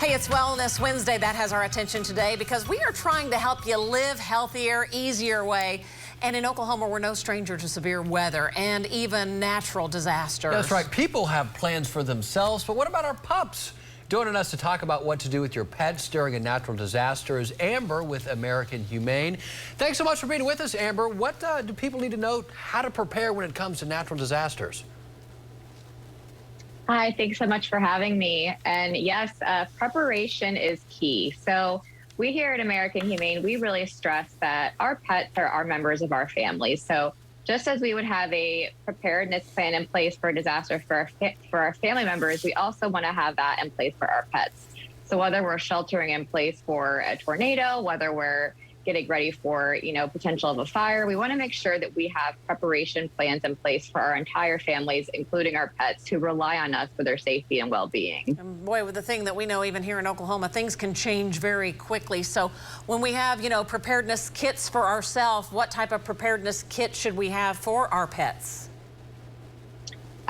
Hey, it's Wellness Wednesday. That has our attention today because we are trying to help you live healthier, easier way. And in Oklahoma, we're no stranger to severe weather and even natural disasters. That's right. People have plans for themselves, but what about our pups? Joining us to talk about what to do with your pets during a natural disaster is Amber with American Humane. Thanks so much for being with us, Amber. What do people need to know how to prepare when it comes to natural disasters? Hi, thanks so much for having me. And yes, preparation is key. So we here at American Humane, we really stress that our pets are our members of our family. So just as we would have a preparedness plan in place for a disaster for our family members, we also want to have that in place for our pets. So whether we're sheltering in place for a tornado, whether we're getting ready for, potential of a fire, we want to make sure that we have preparation plans in place for our entire families, including our pets who rely on us for their safety and well-being. And boy, with the thing that we know even here in Oklahoma, things can change very quickly. So when we have, preparedness kits for ourselves, what type of preparedness kit should we have for our pets?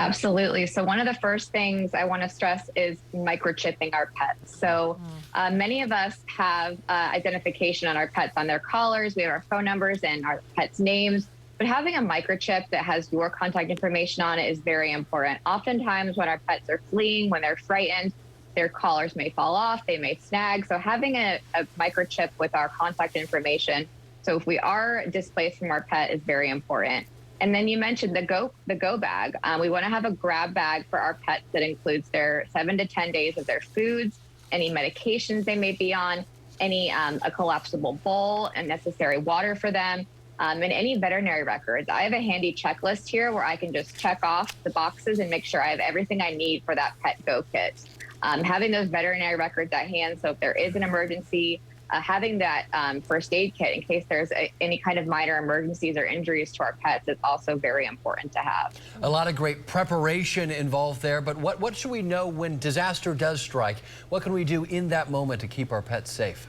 Absolutely. So one of the first things I want to stress is microchipping our pets. So many of us have identification on our pets on their collars. We have our phone numbers and our pets' names. But having a microchip that has your contact information on it is very important. Oftentimes when our pets are fleeing, when they're frightened, their collars may fall off, they may snag. So having a microchip with our contact information, so if we are displaced from our pet, is very important. And then you mentioned the go bag. We want to have a grab bag for our pets that includes their 7 to 10 days of their foods, any medications they may be on, any a collapsible bowl and necessary water for them, and any veterinary records. I have a handy checklist here where I can just check off the boxes and make sure I have everything I need for that pet go kit. Having those veterinary records at hand, so if there is an emergency, having that first aid kit in case there's any kind of minor emergencies or injuries to our pets is also very important to have. A lot of great preparation involved there, but what should we know when disaster does strike? What can we do in that moment to keep our pets safe?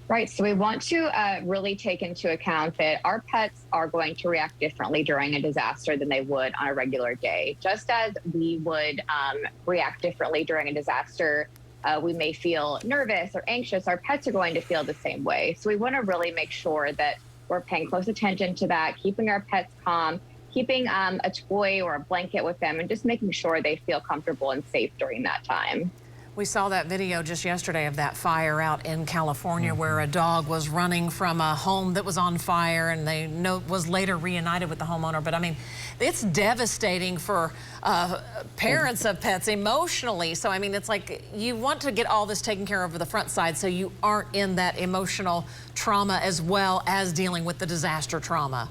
Right, so we want to really take into account that our pets are going to react differently during a disaster than they would on a regular day. Just as we would react differently during a disaster, we may feel nervous or anxious, our pets are going to feel the same way. So we want to really make sure that we're paying close attention to that, keeping our pets calm, keeping a toy or a blanket with them, and just making sure they feel comfortable and safe during that time. We saw that video just yesterday of that fire out in California where a dog was running from a home that was on fire and they was later reunited with the homeowner. But I mean, it's devastating for parents of pets emotionally. So I mean, it's like you want to get all this taken care of the front side so you aren't in that emotional trauma as well as dealing with the disaster trauma.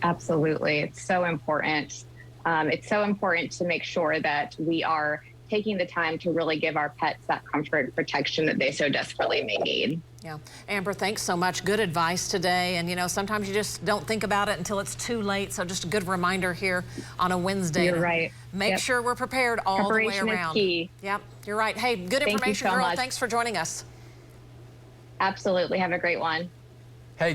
Absolutely. It's so important. It's so important to make sure that we are taking the time to really give our pets that comfort and protection that they so desperately may need. Yeah. Amber, thanks so much. Good advice today. And, sometimes you just don't think about it until it's too late. So just a good reminder here on a Wednesday. You're right. Make sure we're prepared all the way around. Preparation is key. Yep, you're right. Hey, good information, girl. Thanks for joining us. Absolutely. Have a great one.